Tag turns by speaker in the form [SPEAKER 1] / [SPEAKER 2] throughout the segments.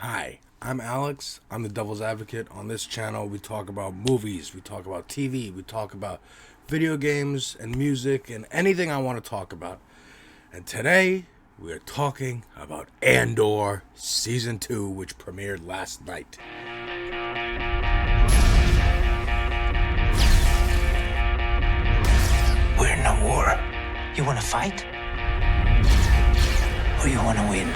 [SPEAKER 1] Hi, I'm Alex. I'm the Devil's Advocate. On this channel, we talk about movies, we talk about TV, we talk about video games and music and anything I want to talk about. And today, we are talking about Andor Season 2, which premiered last night.
[SPEAKER 2] We're in a war. You wanna fight? Or you wanna win?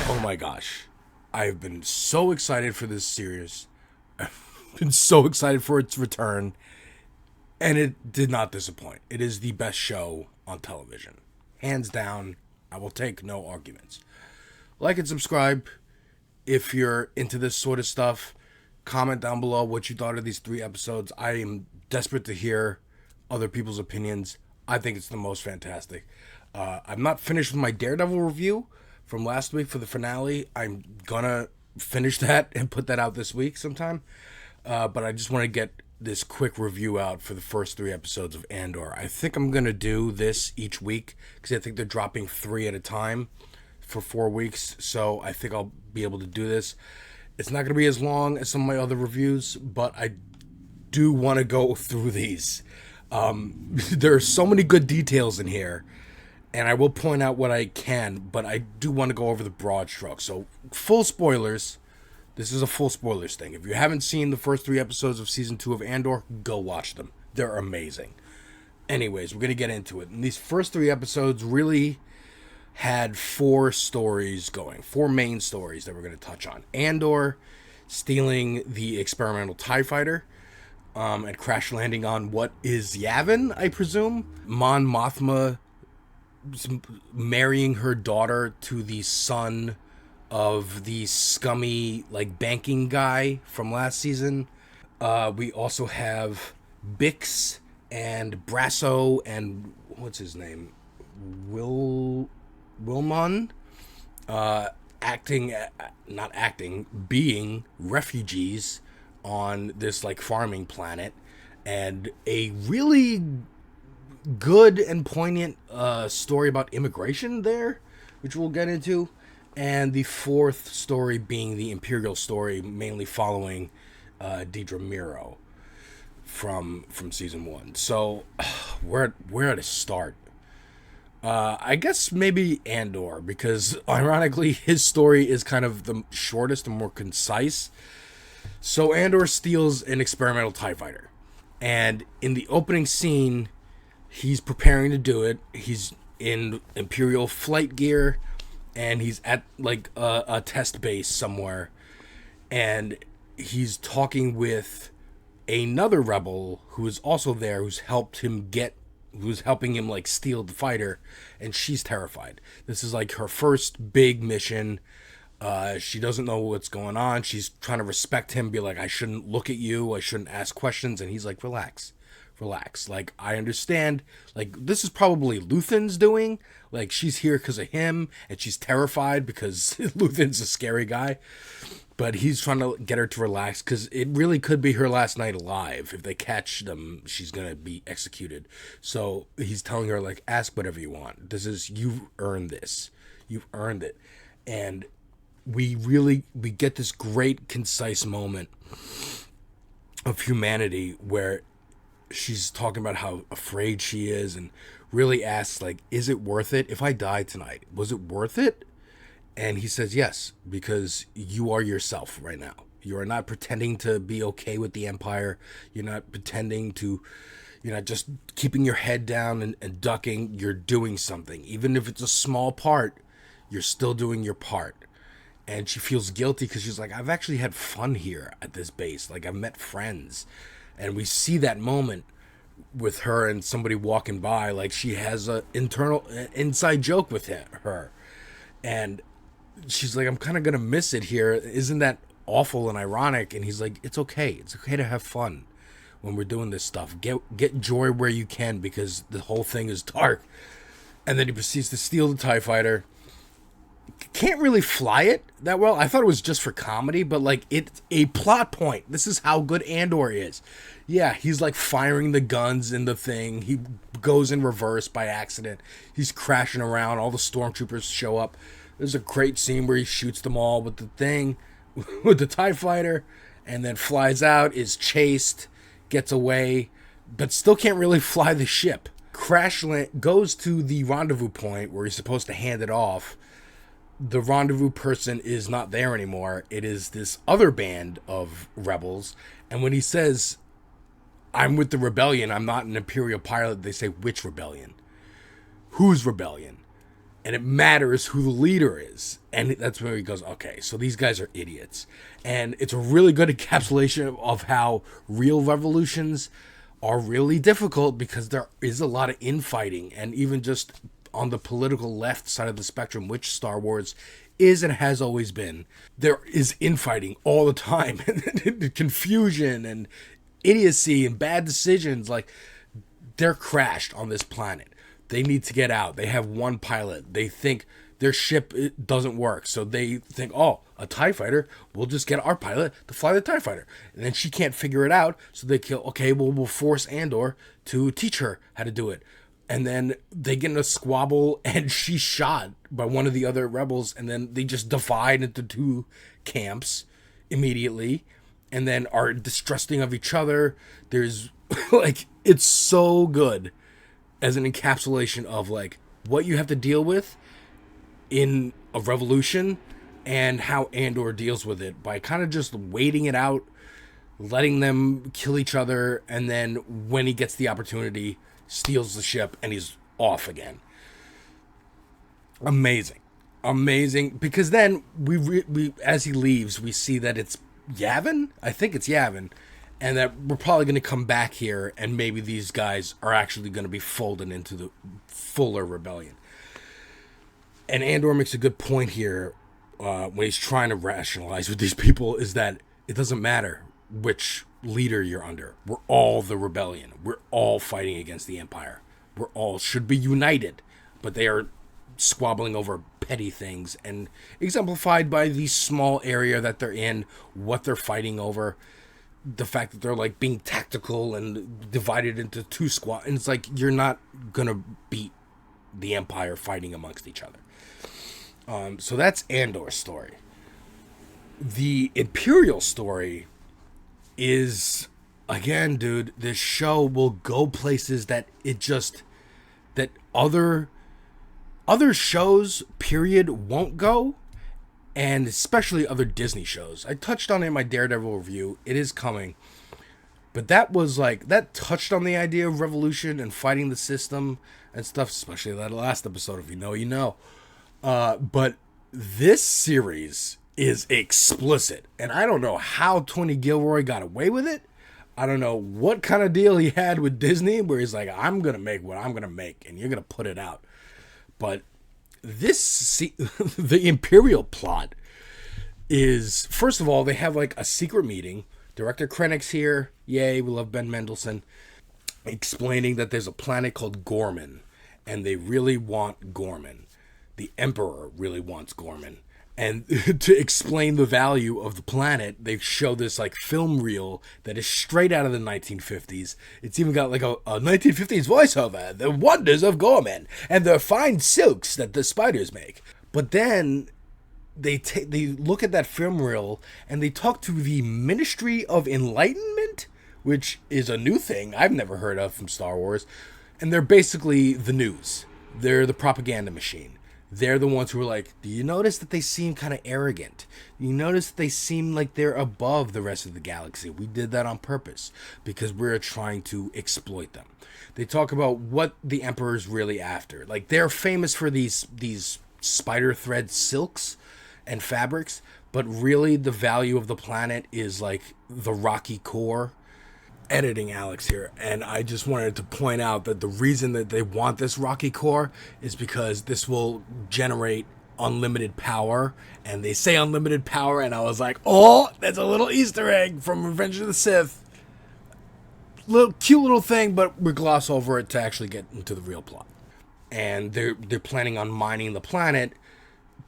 [SPEAKER 1] Oh my gosh. I've been so excited for this series. I've been so excited for its return. And it did not disappoint. It is the best show on television. Hands down, I will take no arguments. Like and subscribe if you're into this sort of stuff. Comment down below what you thought of these 3 episodes. I am desperate to hear other people's opinions. I think it's the most fantastic. I'm not finished with my Daredevil review from last week for the finale. I'm gonna finish that and put that out this week sometime. But I just want to get this quick review out for the first 3 episodes of Andor. I think I'm gonna do this each week because I think they're dropping 3 at a time for 4 weeks. So I think I'll be able to do this. It's not going to be as long as some of my other reviews, but I do want to go through these. There are so many good details in here, and I will point out what I can, but I do want to go over the broad strokes. So, full spoilers. This is a full spoilers thing. If you haven't seen the first 3 episodes of Season 2 of Andor, go watch them. They're amazing. Anyways, we're going to get into it. And these first 3 episodes really had 4 stories going, 4 main stories that we're going to touch on. Andor stealing the experimental TIE fighter and crash landing on what is Yavin, I presume. Mothma marrying her daughter to the son of the scummy banking guy from last season. We also have Bix and Brasso and what's his name? Wilmon being refugees on this farming planet, and a really good and poignant story about immigration there, which we'll get into. And the 4th story being the Imperial story, mainly following Dedra Meero from season 1. So where to start? I guess maybe Andor, because ironically his story is kind of the shortest and more concise. So Andor steals an experimental TIE fighter, and in the opening scene, he's preparing to do it. He's in Imperial flight gear, and he's at a test base somewhere, and he's talking with another rebel who is also there, who's helping him steal the fighter, and she's terrified. This is her first big mission. She doesn't know what's going on. She's trying to respect him, be like, I shouldn't look at you, I shouldn't ask questions, and he's like, relax. I understand. This is probably Luthen's doing. She's here because of him, and she's terrified because Luthen's a scary guy. But he's trying to get her to relax because it really could be her last night alive. If they catch them, she's going to be executed. So he's telling her, ask whatever you want. You've earned this. You've earned it. And we get this great, concise moment of humanity where she's talking about how afraid she is and really asks, is it worth it? If I die tonight, was it worth it? And he says yes, because you are yourself right now. You are not pretending to be okay with the Empire. You're not pretending to, you're not just keeping your head down and ducking. You're doing something. Even if it's a small part, you're still doing your part. And she feels guilty because she's like, I've actually had fun here at this base. I've met friends. And we see that moment with her and somebody walking by. She has a inside joke with her. And she's like, I'm kind of going to miss it here. Isn't that awful and ironic? And he's like, it's okay. It's okay to have fun when we're doing this stuff. Get joy where you can, because the whole thing is dark. And then he proceeds to steal the TIE fighter, can't really fly it that well. I thought it was just for comedy, but like it's a plot point. This is how good Andor is. Yeah, he's like firing the guns in the thing. He goes in reverse by accident. He's crashing around. All the stormtroopers show up. There's a great scene where he shoots them all with the thing, with the TIE fighter, and then flies out, is chased, gets away, but still can't really fly the ship. Goes to the rendezvous point where he's supposed to hand it off. The rendezvous person is not there anymore. It is this other band of rebels. And when he says, I'm with the rebellion, I'm not an Imperial pilot, they say, which rebellion? Whose rebellion? And it matters who the leader is. And that's where he goes, okay, so these guys are idiots. And it's a really good encapsulation of how real revolutions are really difficult, because there is a lot of infighting. And even just on the political left side of the spectrum, which Star Wars is and has always been, there is infighting all the time. Confusion and idiocy and bad decisions. Like, they're crashed on this planet. They need to get out. They have one pilot. They think their ship doesn't work. So they think, oh, a TIE fighter, we'll just get our pilot to fly the TIE fighter. And then she can't figure it out. So they kill, okay, well, we'll force Andor to teach her how to do it. And then they get in a squabble and she's shot by one of the other rebels. And then they just divide into two camps immediately. And then are distrusting of each other. There's like, it's so good as an encapsulation of like what you have to deal with in a revolution and how Andor deals with it by kind of just waiting it out, letting them kill each other, and then when he gets the opportunity, steals the ship and he's off again. Amazing, because then we as he leaves, we see that it's Yavin. I think it's Yavin. And that we're probably going to come back here and maybe these guys are actually going to be folded into the fuller rebellion. And Andor makes a good point here when he's trying to rationalize with these people, is that it doesn't matter which leader you're under. We're all the rebellion. We're all fighting against the Empire. We're all should be united, but they are squabbling over petty things, and exemplified by the small area that they're in, what they're fighting over. The fact that they're like being tactical and divided into two squads, and it's like, you're not gonna beat the Empire fighting amongst each other. So that's Andor's story. The Imperial story is, again, dude, this show will go places that that other shows, period, won't go. And especially other Disney shows. I touched on it in my Daredevil review. It is coming. But that was like, that touched on the idea of revolution and fighting the system and stuff, especially that last episode. If you know, you know. But this series is explicit. And I don't know how Tony Gilroy got away with it. I don't know what kind of deal he had with Disney where he's like, I'm going to make what I'm going to make and you're going to put it out. But the Imperial plot is, first of all, they have like a secret meeting. Director Krennic's here. Yay, we love Ben Mendelsohn. Explaining that there's a planet called Gorman, and they really want Gorman. The Emperor really wants Gorman. And to explain the value of the planet, they show this like film reel that is straight out of the 1950s. It's even got like a 1950s voiceover, the wonders of Gorman and the fine silks that the spiders make. But then they look at that film reel and they talk to the Ministry of Enlightenment, which is a new thing I've never heard of from Star Wars. And they're basically the news. They're the propaganda machine. They're the ones who are like, do you notice that they seem kind of arrogant? You notice that they seem like they're above the rest of the galaxy. We did that on purpose because we're trying to exploit them. They talk about what the Emperor's really after. Like, they're famous for these spider thread silks and fabrics, but really the value of the planet is like the rocky core. Editing Alex here, and I just wanted to point out that the reason that they want this rocky core is because this will generate unlimited power, and they say unlimited power, and I was like, oh, that's a little Easter egg from Revenge of the Sith. Cute little thing, but we gloss over it to actually get into the real plot. And they're planning on mining the planet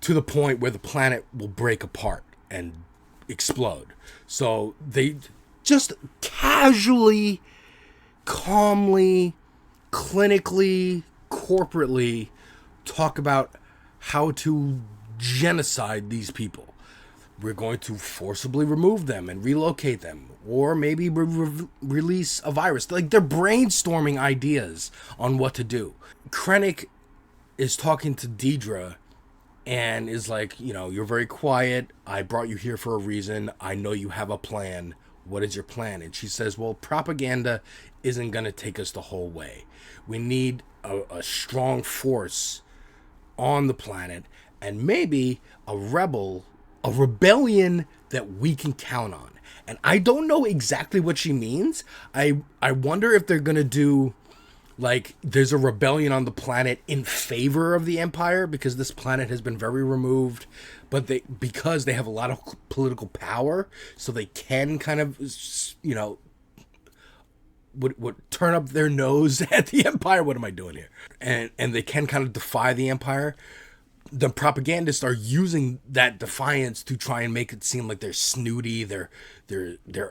[SPEAKER 1] to the point where the planet will break apart and explode. So they just casually, calmly, clinically, corporately talk about how to genocide these people. We're going to forcibly remove them and relocate them, or maybe release a virus. Like, they're brainstorming ideas on what to do. Krennic is talking to Dedra and is like, you're very quiet. I brought you here for a reason. I know you have a plan. What is your plan? And she says, well, propaganda isn't going to take us the whole way. We need a strong force on the planet, and maybe a rebellion that we can count on. And I don't know exactly what she means. I wonder if they're going to do, like, there's a rebellion on the planet in favor of the Empire, because this planet has been very removed, but because they have a lot of political power, so they can kind of, would turn up their nose at the Empire. What am I doing here? And they can kind of defy the Empire. The propagandists are using that defiance to try and make it seem like they're snooty, they're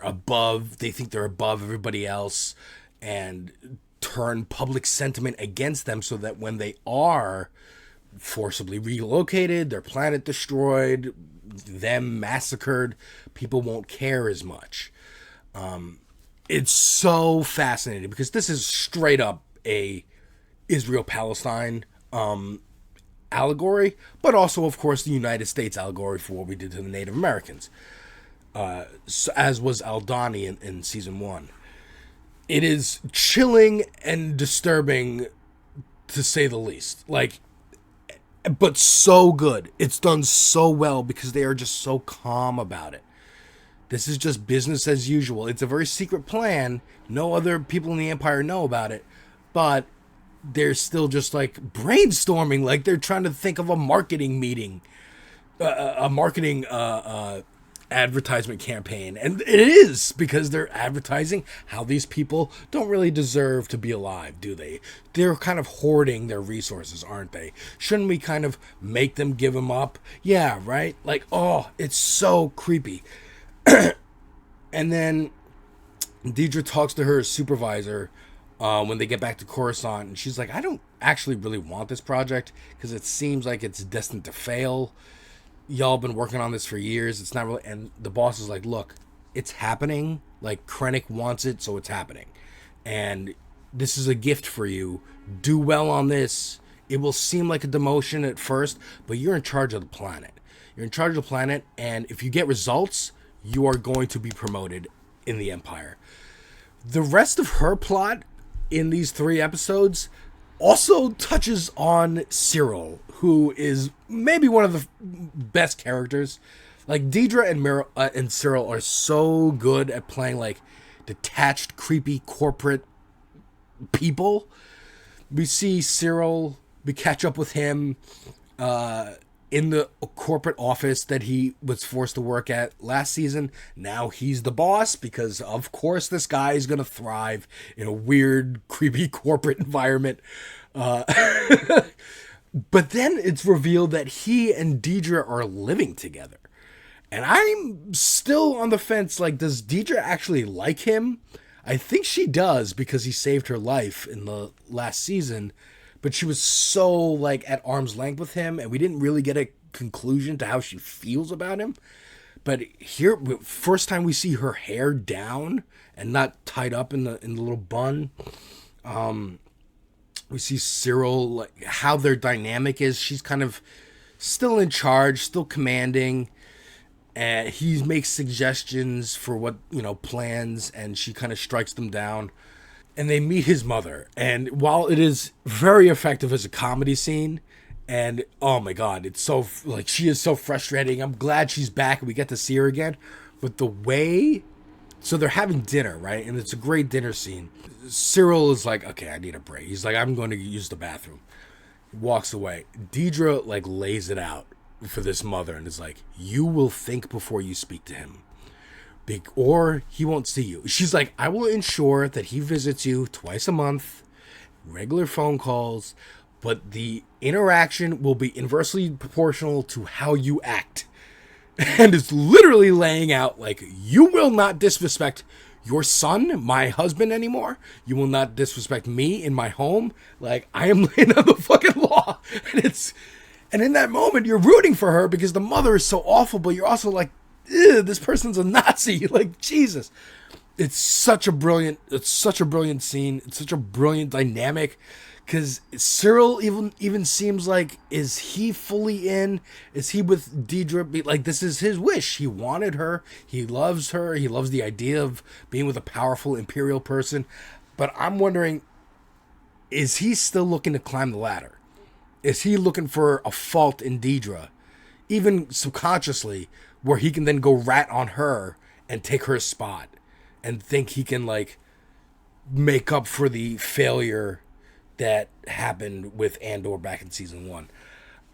[SPEAKER 1] above, they think they're above everybody else, and turn public sentiment against them, so that when they are forcibly relocated, their planet destroyed, them massacred, people won't care as much. It's so fascinating, because this is straight up a Israel-Palestine allegory, but also, of course, the United States allegory for what we did to the Native Americans, as was Aldhani in season 1. It is chilling and disturbing, to say the least. Like, but so good. It's done so well, because they are just so calm about it. This is just business as usual. It's a very secret plan. No other people in the Empire know about it, but they're still just like brainstorming, like they're trying to think of a marketing meeting, a marketing advertisement campaign. And it is, because they're advertising how these people don't really deserve to be alive, do they? They're kind of hoarding their resources, aren't they? Shouldn't we kind of make them give them up? Yeah, right? Like, oh, it's so creepy. And then Dedra talks to her supervisor when they get back to Coruscant, and she's like, I don't actually really want this project, because it seems like it's destined to fail. Y'all been working on this for years. It's not really. And the boss is like, look, it's happening. Like, Krennic wants it, so it's happening. And this is a gift for you. Do well on this. It will seem like a demotion at first, but you're in charge of the planet. You're in charge of the planet, and if you get results, you are going to be promoted in the Empire. The rest of her plot in these 3 episodes also touches on Syril, who is maybe one of the best characters. Like, Dedra and Meero and Syril are so good at playing like detached, creepy corporate people. We see Syril, we catch up with him in the corporate office that he was forced to work at last season. Now he's the boss, because of course this guy is going to thrive in a weird, creepy corporate environment. But then it's revealed that he and Dedra are living together. And I'm still on the fence. Like, does Dedra actually like him? I think she does, because he saved her life in the last season. But she was so, like, at arm's length with him, and we didn't really get a conclusion to how she feels about him. But here, first time we see her hair down and not tied up in the little bun. We see Syril, like, how their dynamic is. She's kind of still in charge, still commanding. And he makes suggestions for what, plans, and she kind of strikes them down. And they meet his mother. And while it is very effective as a comedy scene, and oh my God, it's so, like, she is so frustrating. I'm glad she's back and we get to see her again. But the way, so they're having dinner, right? And it's a great dinner scene. Syril is like, okay, I need a break. He's like, I'm going to use the bathroom. He walks away. Dedra, like, lays it out for this mother and is like, you will think before you speak to him. Or he won't see you. She's like, I will ensure that he visits you twice a month, regular phone calls, but the interaction will be inversely proportional to how you act. And it's literally laying out, like, you will not disrespect your son, my husband, anymore. You will not disrespect me in my home. Like, I am laying down the fucking law. And in that moment, you're rooting for her because the mother is so awful, but you're also like, ew, this person's a Nazi. Like, Jesus. It's such a brilliant scene. It's such a brilliant dynamic. Because Syril even seems like, is he fully in? Is he with Dedra? Like, this is his wish. He wanted her. He loves her. He loves the idea of being with a powerful Imperial person. But I'm wondering, is he still looking to climb the ladder? Is he looking for a fault in Dedra? Even subconsciously, where he can then go rat on her and take her spot. And think he can, like, make up for the failure that happened with Andor back in season 1.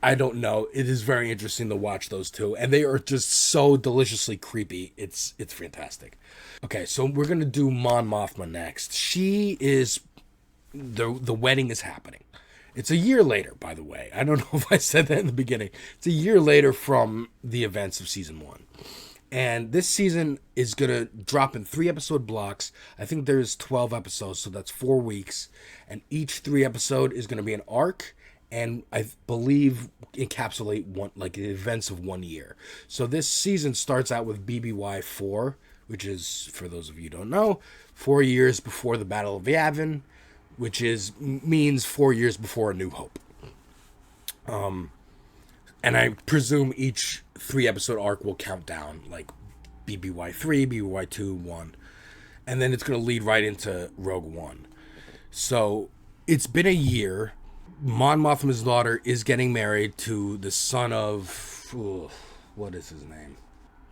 [SPEAKER 1] I don't know. It is very interesting to watch those two, and they are just so deliciously creepy. It's fantastic. Okay, so we're gonna do Mon Mothma next. She is the wedding is happening. It's a year later, by the way. I don't know if I said that in the beginning. It's a year later from the events of season 1. And this season is going to drop in 3-episode blocks. I think there's 12 episodes, so that's 4 weeks. And each 3 episode is going to be an arc, and I believe encapsulate the events of 1 year. So this season starts out with BBY 4, which is, for those of you who don't know, 4 years before the Battle of Yavin, which means 4 years before A New Hope. And I presume each 3-episode arc will count down, like BBY 3, BBY 2, 1. And then it's going to lead right into Rogue One. So it's been a year. Mon Mothma's daughter is getting married to the son of... what is his name?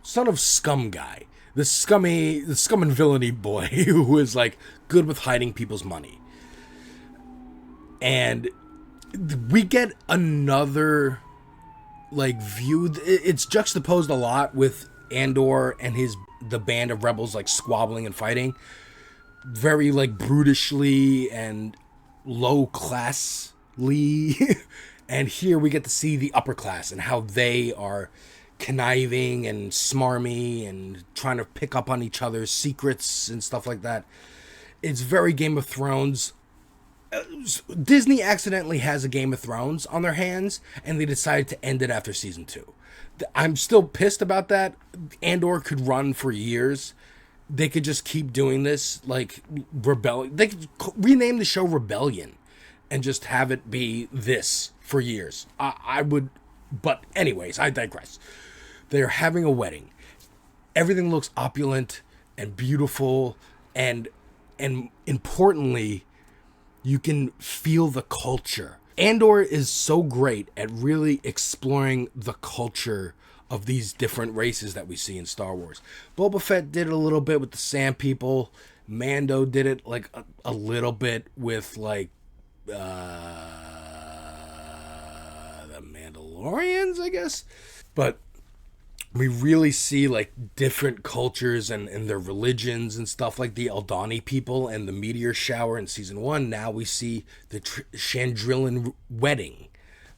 [SPEAKER 1] Son of Scum Guy. The scum and villainy boy who is, like, good with hiding people's money. And we get another... like, view. It's juxtaposed a lot with Andor and the band of rebels, like, squabbling and fighting very, like, brutishly and low classly. And here we get to see the upper class and how they are conniving and smarmy and trying to pick up on each other's secrets and stuff like that. It's very Game of Thrones. Disney accidentally has a Game of Thrones on their hands, and they decided to end it after season 2. I'm still pissed about that. Andor could run for years. They could just keep doing this, like, Rebellion. They could rename the show Rebellion and just have it be this for years. I would, but anyways, I digress. They're having a wedding. Everything looks opulent and beautiful, and importantly, you can feel the culture. Andor is so great at really exploring the culture of these different races that we see in Star Wars. Boba Fett did it a little bit with the Sand People. Mando did it like a little bit with, like, the Mandalorians, I guess. But we really see, like, different cultures and their religions and stuff, like the Aldani people and the meteor shower in season 1. Now we see the Chandrilan wedding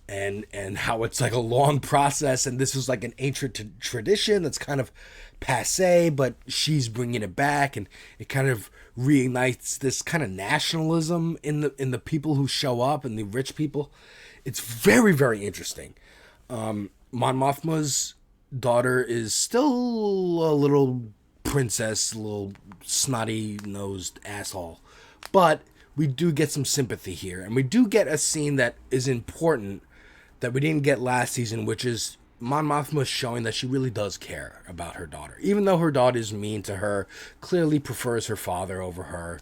[SPEAKER 1] and how it's like a long process, and this is like an ancient tradition that's kind of passe, but she's bringing it back, and it kind of reignites this kind of nationalism in the people who show up and the rich people. It's very, very interesting. Mon Mothma's daughter is still a little princess, a little snotty-nosed asshole, but we do get some sympathy here, and we do get a scene that is important that we didn't get last season, which is Mon Mothma showing that she really does care about her daughter, even though her daughter is mean to her, clearly prefers her father over her.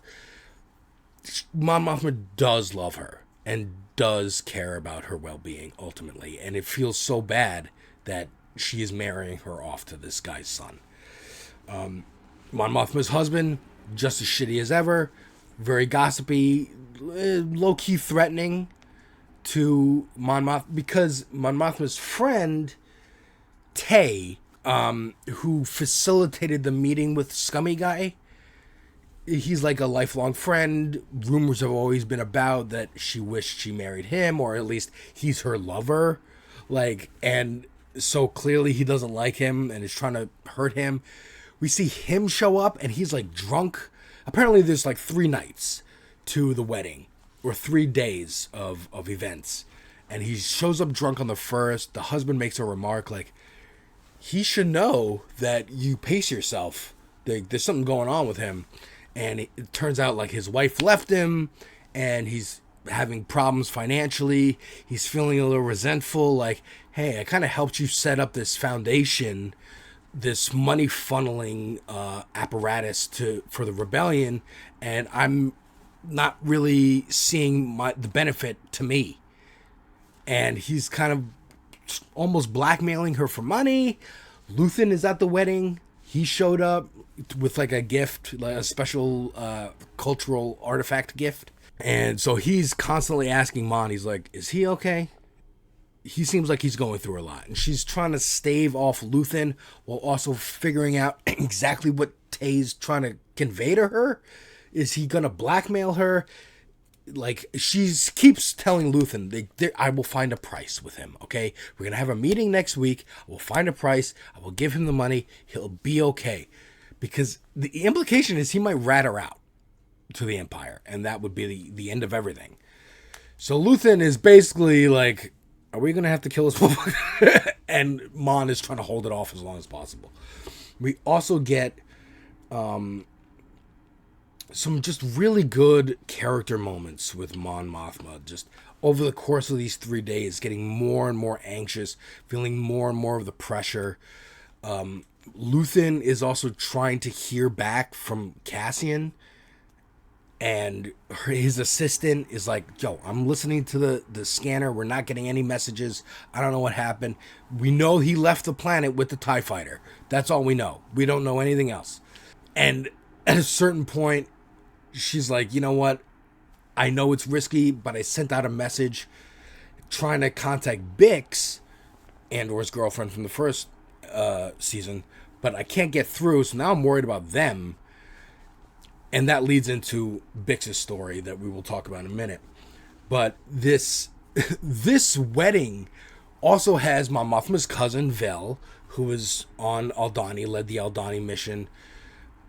[SPEAKER 1] Mon Mothma does love her and does care about her well-being ultimately, and it feels so bad that she is marrying her off to this guy's son. Mon Mothma's husband, just as shitty as ever, very gossipy, low-key threatening to Mon Mothma, because Mon Mothma's friend, Tay, who facilitated the meeting with Scummy Guy, he's like a lifelong friend. Rumors have always been about that she wished she married him, or at least he's her lover. Like, and so clearly he doesn't like him and is trying to hurt him. We see him show up and he's like drunk. Apparently there's like 3 nights to the wedding, or 3 days of events. And he shows up drunk on the first. The husband makes a remark like, he should know that you pace yourself. There's something going on with him. And it turns out like his wife left him and he's having problems financially. He's feeling a little resentful. Like, hey, I kind of helped you set up this foundation, this money funneling apparatus for the rebellion. And I'm not really seeing the benefit to me. And he's kind of almost blackmailing her for money. Luthen is at the wedding. He showed up with like a gift, like a special cultural artifact gift. And so he's constantly asking Mon, he's like, is he okay? He seems like he's going through a lot. And she's trying to stave off Luthen while also figuring out exactly what Tay's trying to convey to her. Is he going to blackmail her? Like, she keeps telling Luthen, I will find a price with him, okay? We're going to have a meeting next week. I will find a price. I will give him the money. He'll be okay. Because the implication is he might rat her out to the Empire, and that would be the end of everything. So Luthen is basically like, are we going to have to kill this motherfucker? And Mon is trying to hold it off as long as possible. We also get some just really good character moments with Mon Mothma. Just over the course of these 3 days, getting more and more anxious, feeling more and more of the pressure. Luthen is also trying to hear back from Cassian, and his assistant is like, yo, I'm listening to the scanner. We're not getting any messages. I don't know what happened. We know he left the planet with the TIE fighter. That's all we know. We don't know anything else. And at a certain point, she's like, you know what? I know it's risky, but I sent out a message trying to contact Bix, Andor's girlfriend from the first season, but I can't get through, so now I'm worried about them. And that leads into Bix's story that we will talk about in a minute. But this wedding also has Mon Mothma's cousin, Vel, who is on Aldhani, led the Aldhani mission.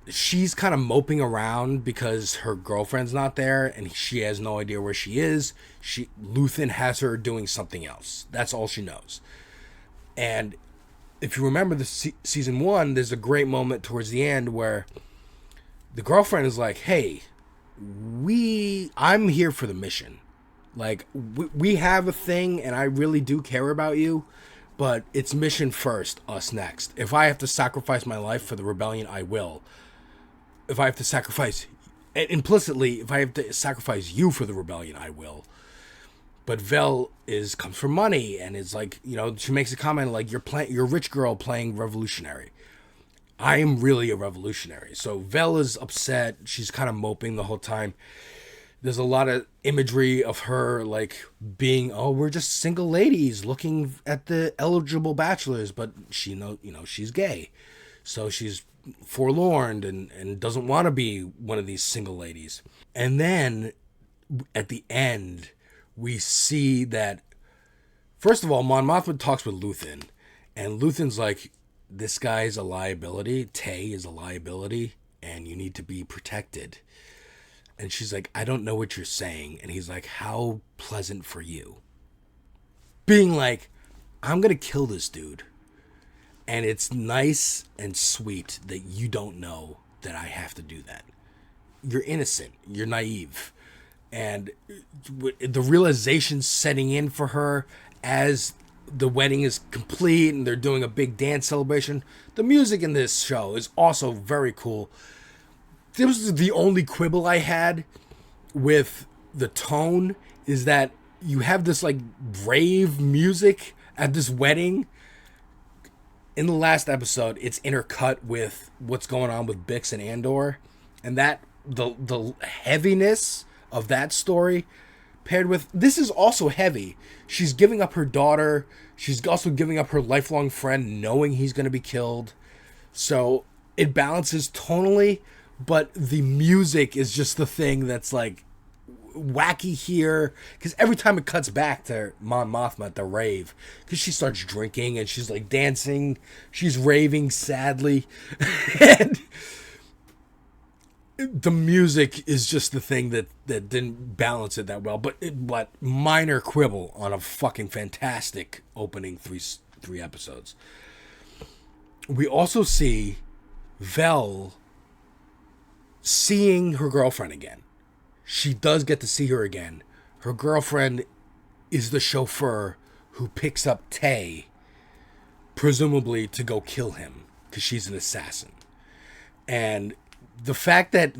[SPEAKER 1] She's kind of moping around because her girlfriend's not there and she has no idea where she is. Luthen has her doing something else. That's all she knows. And if you remember the season 1, there's a great moment towards the end where the girlfriend is like, hey, I'm here for the mission. Like, we have a thing and I really do care about you, but it's mission first, us next. If I have to sacrifice my life for the rebellion, I will. If I have to sacrifice, implicitly, if I have to sacrifice you for the rebellion, I will. But Vel comes from money and is like, you know, she makes a comment like, you're a rich girl playing revolutionary. I am really a revolutionary. So Vel is upset. She's kind of moping the whole time. There's a lot of imagery of her like being, oh, we're just single ladies looking at the eligible bachelors, but she she's gay. So she's forlorn and doesn't want to be one of these single ladies. And then at the end, we see that, first of all, Mon Mothma talks with Luthen, and Luthen's like, this guy's a liability. Tay is a liability, and you need to be protected. And she's like, I don't know what you're saying. And he's like, how pleasant for you. Being like, I'm going to kill this dude. And it's nice and sweet that you don't know that I have to do that. You're innocent. You're naive. And the realization setting in for her as the wedding is complete and they're doing a big dance celebration. The music in this show is also very cool. This was the only quibble I had with the tone, is that you have this like rave music at this wedding. In the last episode, it's intercut with what's going on with Bix and Andor, and that the heaviness of that story paired with this is also heavy. She's giving up her daughter. She's also giving up her lifelong friend, knowing he's going to be killed. So it balances tonally but the music is just the thing that's like wacky here, because every time it cuts back to Mon Mothma at the rave, because she starts drinking and she's like dancing, she's raving sadly, and the music is just the thing that didn't balance it that well. But minor quibble on a fucking fantastic opening three episodes. We also see Vel seeing her girlfriend again. She does get to see her again. Her girlfriend is the chauffeur who picks up Tay, presumably to go kill him, because she's an assassin. And the fact that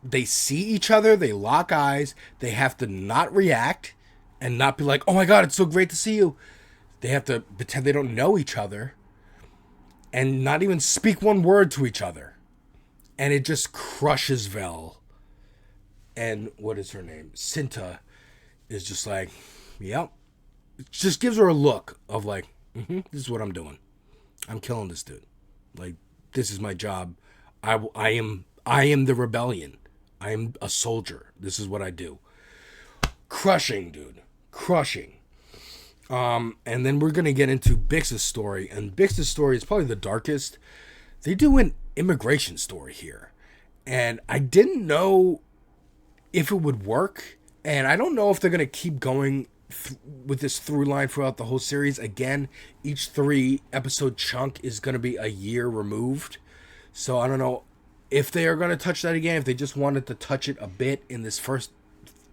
[SPEAKER 1] they see each other, they lock eyes, they have to not react and not be like, oh my God, it's so great to see you. They have to pretend they don't know each other and not even speak one word to each other. And it just crushes Vel. And what is her name? Cinta is just like, yep. It just gives her a look of like, this is what I'm doing. I'm killing this dude. Like, this is my job. I am the rebellion. I am a soldier. This is what I do. Crushing, dude. Crushing. And then we're going to get into Bix's story. And Bix's story is probably the darkest. They do an immigration story here. And I didn't know if it would work, and I don't know if they're going to keep going with this through line throughout the whole series. Again, each 3-episode chunk is going to be a year removed, so I don't know if they are going to touch that again, if they just wanted to touch it a bit in this first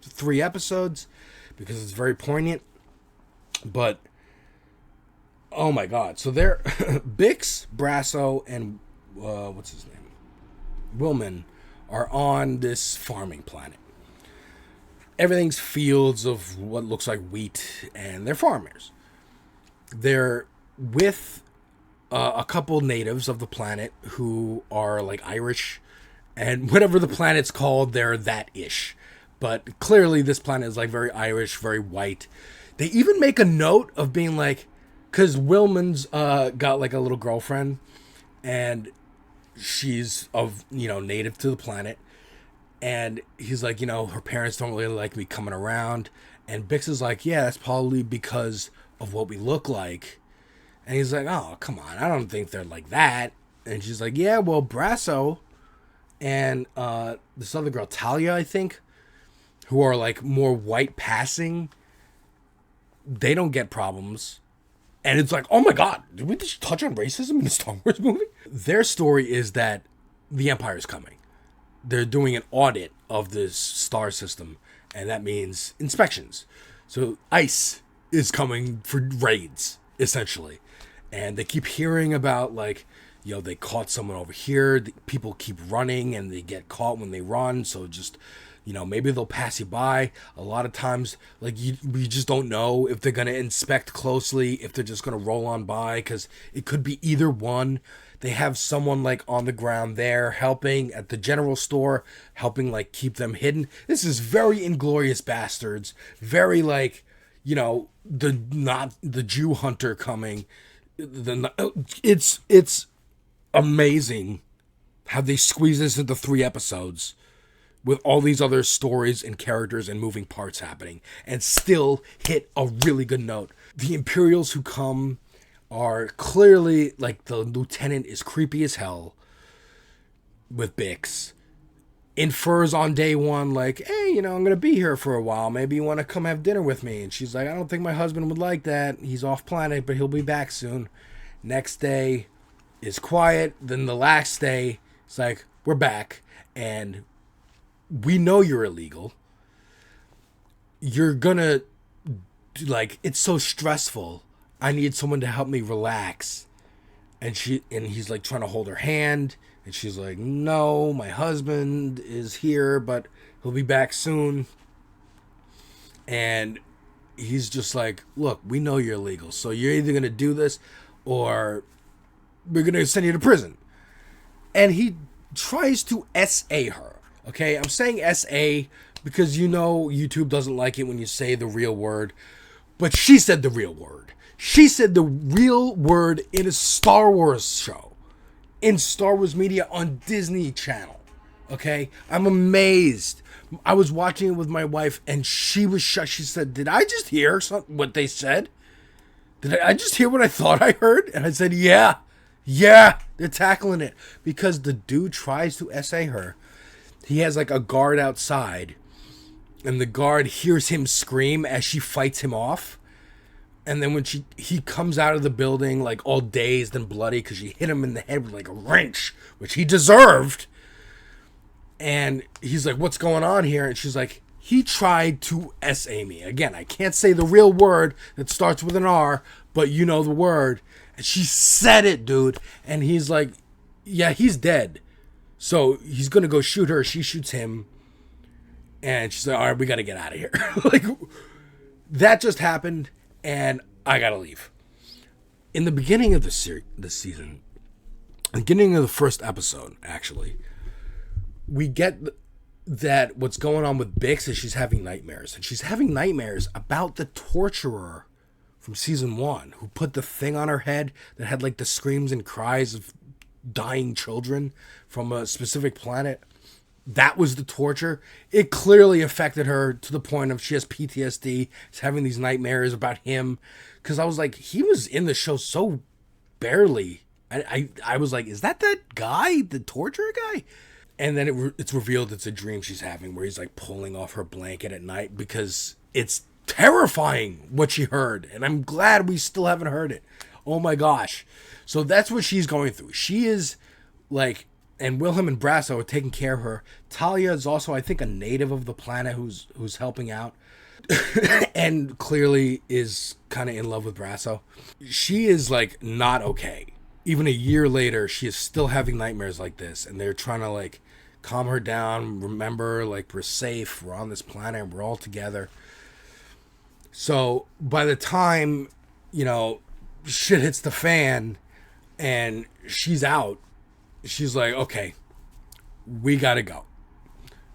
[SPEAKER 1] 3 episodes, because it's very poignant. But oh my God, so they're Bix, Brasso, and what's his name, Willman, are on this farming planet. Everything's fields of what looks like wheat, and they're farmers. They're with a couple natives of the planet who are like Irish, and whatever the planet's called, they're that-ish. But clearly this planet is like very Irish, very white. They even make a note of being like, because Willman's got like a little girlfriend, and she's native to the planet. And he's like, her parents don't really like me coming around. And Bix is like, yeah, that's probably because of what we look like. And he's like, oh, come on, I don't think they're like that. And she's like, yeah, well, Brasso and this other girl, Talia, I think, who are like more white passing, they don't get problems. And it's like, oh my God, did we just touch on racism in a Star Wars movie? Their story is that the Empire is coming. They're doing an audit of this star system, and that means inspections. So ICE is coming for raids, essentially. And they keep hearing about, like, they caught someone over here. People keep running, and they get caught when they run. So just, maybe they'll pass you by. A lot of times, like, we just don't know if they're going to inspect closely, if they're just going to roll on by, because it could be either one. They have someone like on the ground there helping at the general store, helping like keep them hidden. This is very Inglourious Bastards, very like, the Jew hunter coming. It's amazing how they squeeze this into 3 episodes with all these other stories and characters and moving parts happening, and still hit a really good note. The Imperials who come are clearly, like, the lieutenant is creepy as hell with Bix. Infers on day one, like, hey, I'm going to be here for a while. Maybe you want to come have dinner with me. And she's like, I don't think my husband would like that. He's off planet, but he'll be back soon. Next day is quiet. Then the last day, it's like, we're back. And we know you're illegal. You're going to, like, it's so stressful. I need someone to help me relax. And he's like trying to hold her hand, and she's like, no, my husband is here, but he'll be back soon. And he's just like, look, we know you're illegal, so you're either going to do this or we're going to send you to prison. And he tries to SA her. Okay, I'm saying SA because YouTube doesn't like it when you say the real word, but she said the real word. She said the real word in a Star Wars show, in Star Wars media on Disney Channel. Okay? I'm amazed. I was watching it with my wife, and she was shocked. She said, "Did I just hear what they said? Did I just hear what I thought I heard?" And I said, "Yeah. Yeah, they're tackling it." Because the dude tries to SA her. He has like a guard outside, and the guard hears him scream as she fights him off. And then when he comes out of the building like all dazed and bloody because she hit him in the head with like a wrench, which he deserved. And he's like, "What's going on here?" And she's like, "He tried to SA me." Again, I can't say the real word that starts with an R, but you know the word. And she said it, dude. And he's like, "Yeah, he's dead." So he's going to go shoot her. She shoots him. And she's like, "All right, we got to get out of here." Like, that just happened. And I gotta leave. In the beginning of this season, the beginning of the first episode, actually, we get that what's going on with Bix is she's having nightmares. And she's having nightmares about the torturer from season 1 who put the thing on her head that had like the screams and cries of dying children from a specific planet. That was the torture. It clearly affected her to the point of she has PTSD. She's having these nightmares about him. Because I was like, he was in the show so barely. I was like, is that guy, the torturer guy? And then it's revealed it's a dream she's having where he's like pulling off her blanket at night because it's terrifying what she heard. And I'm glad we still haven't heard it. Oh my gosh. So that's what she's going through. She is like... And Wilhelm and Brasso are taking care of her. Talia is also, I think, a native of the planet who's helping out. And clearly is kind of in love with Brasso. She is, like, not okay. Even a year later, she is still having nightmares like this. And they're trying to, like, calm her down. Remember, like, we're safe. We're on this planet. We're all together. So, by the time, shit hits the fan and she's out, she's like, "Okay, we gotta go."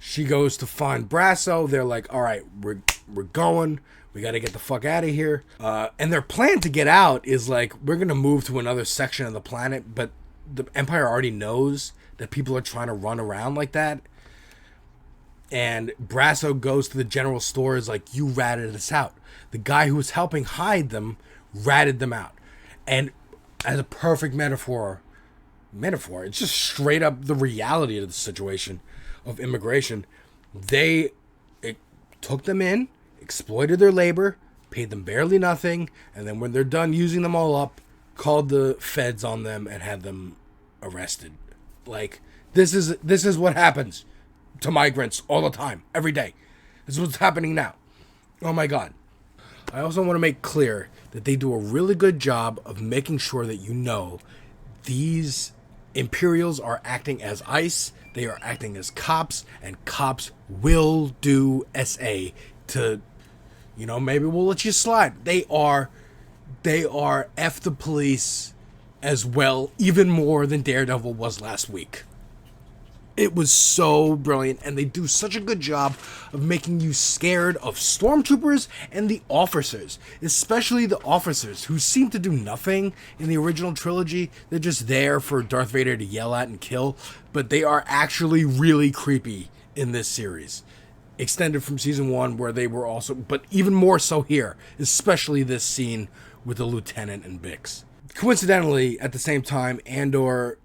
[SPEAKER 1] She goes to find Brasso. They're like, "All right, we're going. We gotta get the fuck out of here." And their plan to get out is like, we're gonna move to another section of the planet, but the Empire already knows that people are trying to run around like that. And Brasso goes to the general store, is like, "You ratted us out." The guy who was helping hide them ratted them out. And as a perfect metaphor, it's just straight up the reality of the situation of immigration. They took them in, exploited their labor, paid them barely nothing, and then when they're done using them all up, called the feds on them and had them arrested. Like, this is what happens to migrants all the time, every day. This is what's happening now. Oh my God. I also want to make clear that they do a really good job of making sure that these Imperials are acting as ICE, they are acting as cops, and cops will do SA to, maybe we'll let you slide. They are F the police as well, even more than Daredevil was last week. It was so brilliant, and they do such a good job of making you scared of stormtroopers and the officers, especially the officers who seem to do nothing in the original trilogy. They're just there for Darth Vader to yell at and kill, but they are actually really creepy in this series. Extended from season 1, where they were also, but even more so here, especially this scene with the lieutenant and Bix. Coincidentally, at the same time, Andor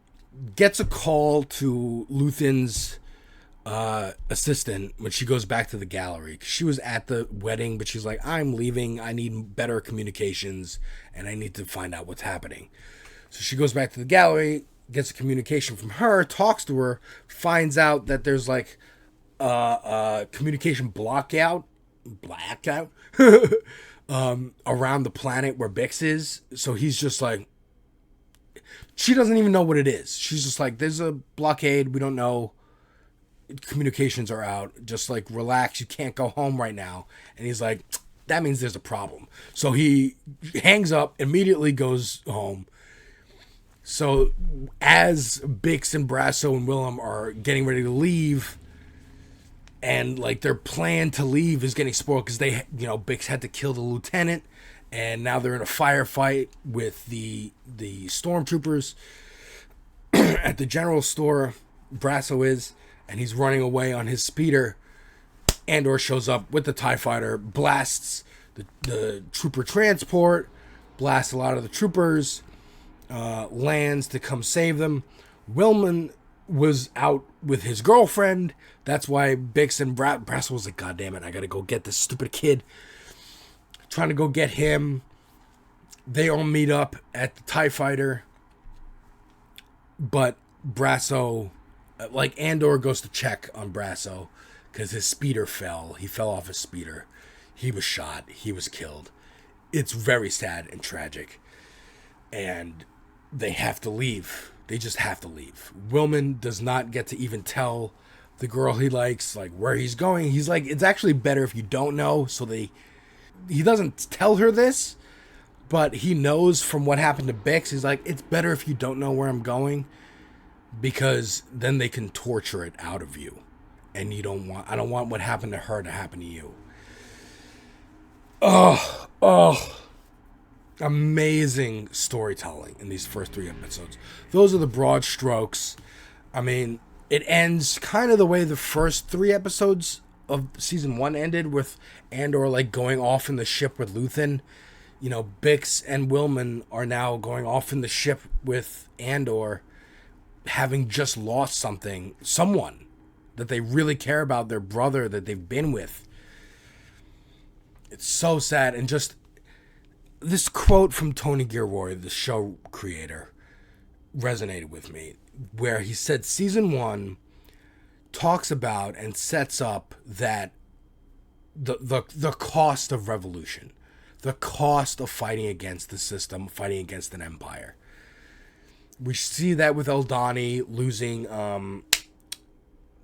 [SPEAKER 1] gets a call to Luthen's assistant when she goes back to the gallery. She was at the wedding, but she's like, "I'm leaving. I need better communications, and I need to find out what's happening." So she goes back to the gallery, gets a communication from her, talks to her, finds out that there's like a communication blackout around the planet where Bix is. So he's just like, she doesn't even know what it is. She's just like, "There's a blockade. We don't know. Communications are out. Just like, relax. You can't go home right now." And he's like, "That means there's a problem." So he hangs up, immediately goes home. So as Bix and Brasso and Willem are getting ready to leave, and like their plan to leave is getting spoiled because Bix had to kill the lieutenant. And now they're in a firefight with the stormtroopers at the general store. Brasso is, and he's running away on his speeder. Andor shows up with the TIE fighter, blasts the trooper transport, blasts a lot of the troopers, lands to come save them. Willman was out with his girlfriend. That's why Bix and Brasso was like, God damn it, I gotta go get this stupid kid. Trying to go get him. They all meet up at the TIE fighter. But Brasso, like Andor goes to check on Brasso because his speeder fell. He fell off his speeder. He was shot. He was killed. It's very sad and tragic. And they have to leave. They just have to leave. Willman does not get to even tell the girl he likes, like, where he's going. He's like, it's actually better if you don't know. So he doesn't tell her this, but he knows from what happened to Bix. He's like, it's better if you don't know where I'm going, because then they can torture it out of you. And I don't want what happened to her to happen to you. Oh. Amazing storytelling in these first 3 episodes. Those are the broad strokes. I mean, it ends kind of the way the first 3 episodes of season 1 ended, with Andor like going off in the ship with Luthen. You know, Bix and Willman are now going off in the ship with Andor, having just lost someone that they really care about, their brother that they've been with. It's so sad. And just this quote from Tony Gilroy, the show creator, resonated with me, where he said season 1 talks about and sets up that the cost of revolution, the cost of fighting against the system, fighting against an empire. We see that with Eldani losing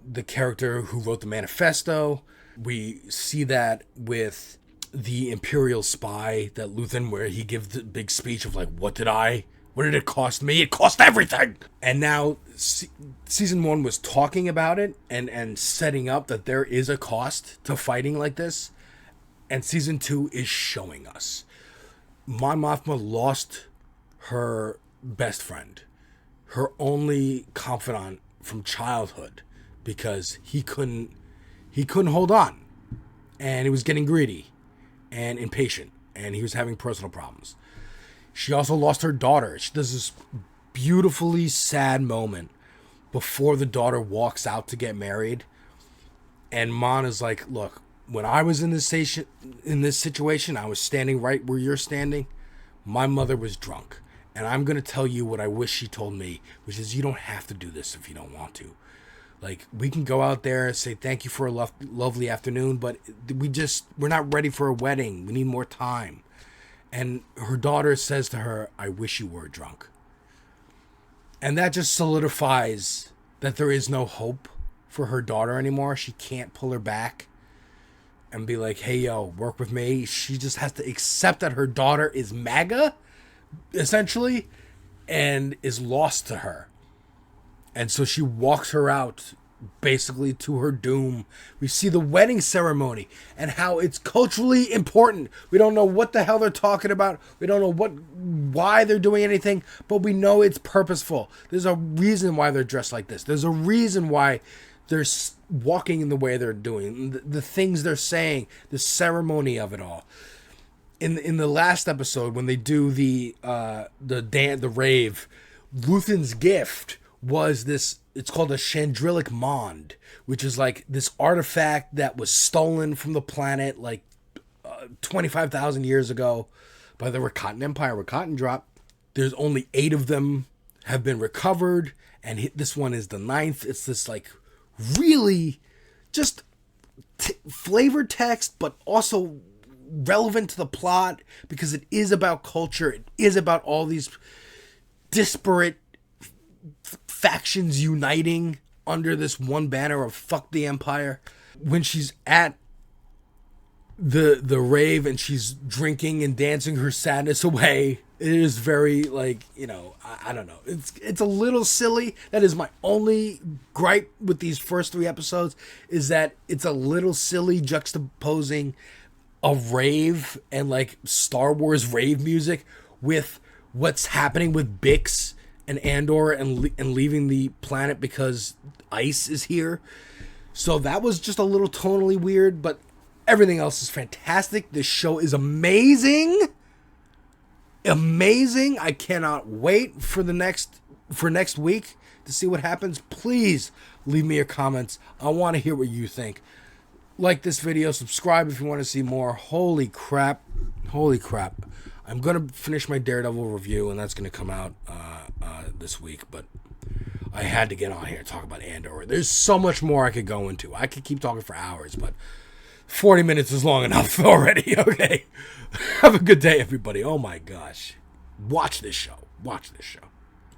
[SPEAKER 1] the character who wrote the manifesto. We see that with the Imperial spy, that Luthen, where he gives the big speech of like, what did it cost me? It cost everything. And now season 1 was talking about it and setting up that there is a cost to fighting like this. And season 2 is showing us. Mon Mothma lost her best friend, her only confidant from childhood, because he couldn't hold on, and he was getting greedy and impatient, and he was having personal problems. She also lost her daughter. There's this beautifully sad moment before the daughter walks out to get married, and Mon is like, look, when I was in this situation, I was standing right where you're standing. My mother was drunk, and I'm going to tell you what I wish she told me, which is, you don't have to do this if you don't want to. Like, we can go out there and say thank you for a lovely afternoon, but we're not ready for a wedding. We need more time. And her daughter says to her, I wish you were drunk. And that just solidifies that there is no hope for her daughter anymore. She can't pull her back and be like, hey, yo, work with me. She just has to accept that her daughter is MAGA, essentially, and is lost to her. And so she walks her out, basically to her doom. We see the wedding ceremony and how it's culturally important. We don't know what the hell they're talking about. We don't know why they're doing anything, but we know it's purposeful. There's a reason why they're dressed like this. There's a reason why they're walking in the way they're doing, the things they're saying, the ceremony of it all. In the last episode, when they do the rave, Luthen's gift was this. It's called a Chandrilic Mond, which is like this artifact that was stolen from the planet like 25,000 years ago by the Rakatan Empire. Rakatan dropped. There's only 8 of them have been recovered, and this one is the 9th. It's this like really just flavored text, but also relevant to the plot, because it is about culture. It is about all these disparate factions uniting under this one banner of fuck the Empire. When she's at the rave and she's drinking and dancing her sadness away, it is very like, you know, I don't know. It's a little silly. That is my only gripe with these first 3 episodes, is that it's a little silly juxtaposing a rave and like Star Wars rave music with what's happening with Bix and Andor and leaving the planet because ice is here. So that was just a little tonally weird, but everything else is fantastic. This show is amazing. Amazing. I cannot wait for next week to see what happens. Please leave me your comments. I want to hear what you think. Like this video, subscribe if you want to see more. Holy crap. I'm going to finish my Daredevil review, and that's going to come out this week, but I had to get on here and talk about Andor. There's so much more I could go into. I could keep talking for hours, but 40 minutes is long enough already, okay? Have a good day, everybody. Oh my gosh. Watch this show.